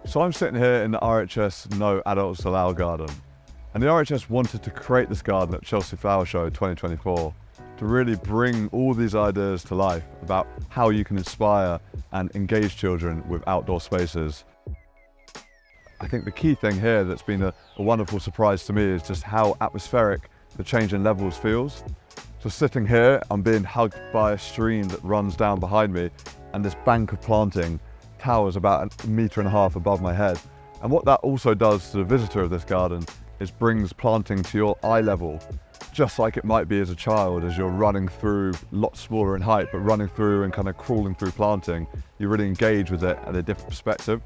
So I'm sitting here in the RHS No Adults Allowed garden, and the RHS wanted to create this garden at Chelsea Flower Show 2024 to really bring all these ideas to life about how you can inspire and engage children with outdoor spaces. I think the key thing here that's been a wonderful surprise to me is just how atmospheric the change in levels feels. So sitting here, I'm being hugged by a stream that runs down behind me, and this bank of planting towers about 1.5 meters above my head. And what that also does to the visitor of this garden is brings planting to your eye level, just like it might be as a child, as you're running through, a lot smaller in height, but running through and kind of crawling through planting, you really engage with it at a different perspective.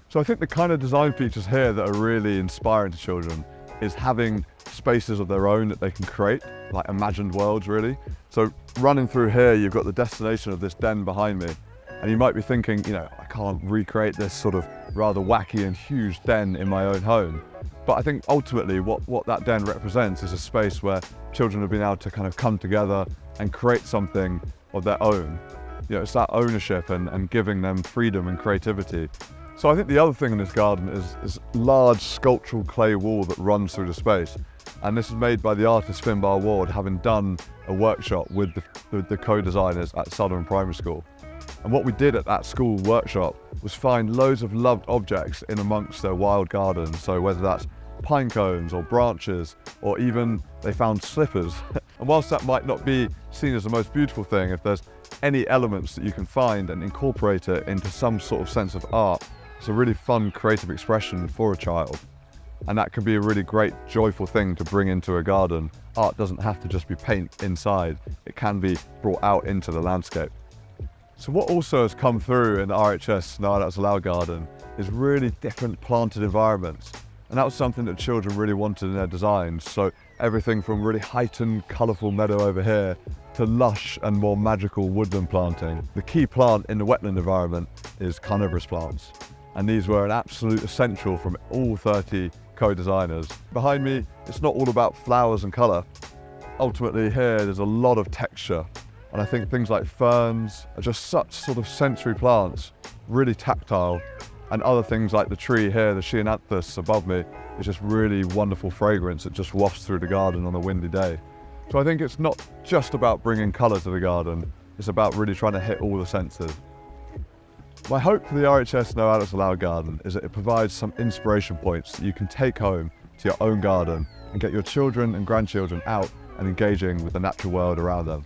So I think the kind of design features here that are really inspiring to children is having spaces of their own that they can create, like imagined worlds really. So running through here, you've got the destination of this den behind me. And you might be thinking, you know, I can't recreate this sort of rather wacky and huge den in my own home. But I think ultimately what that den represents is a space where children have been able to kind of come together and create something of their own. You know, it's that ownership and giving them freedom and creativity. So I think the other thing in this garden is large sculptural clay wall that runs through the space. And this is made by the artist Finbar Ward, having done a workshop with the co-designers at Sulivan Primary School. And what we did at that school workshop was find loads of loved objects in amongst their wild garden. So whether that's pine cones or branches, or even they found slippers. And whilst that might not be seen as the most beautiful thing, if there's any elements that you can find and incorporate it into some sort of sense of art, it's a really fun creative expression for a child. And that can be a really great, joyful thing to bring into a garden. Art doesn't have to just be paint inside, it can be brought out into the landscape. So what also has come through in the RHS No Adults Allowed garden is really different planted environments. And that was something that children really wanted in their designs. So everything from really heightened, colourful meadow over here to lush and more magical woodland planting. The key plant in the wetland environment is carnivorous plants. And these were an absolute essential from all 30 co-designers. Behind me, it's not all about flowers and colour. Ultimately here, there's a lot of texture. And I think things like ferns are just such sort of sensory plants, really tactile. And other things like the tree here, the Ceanothus above me, is just really wonderful fragrance that just wafts through the garden on a windy day. So I think it's not just about bringing colour to the garden, it's about really trying to hit all the senses. My hope for the RHS No Adults Allowed garden is that it provides some inspiration points that you can take home to your own garden and get your children and grandchildren out and engaging with the natural world around them.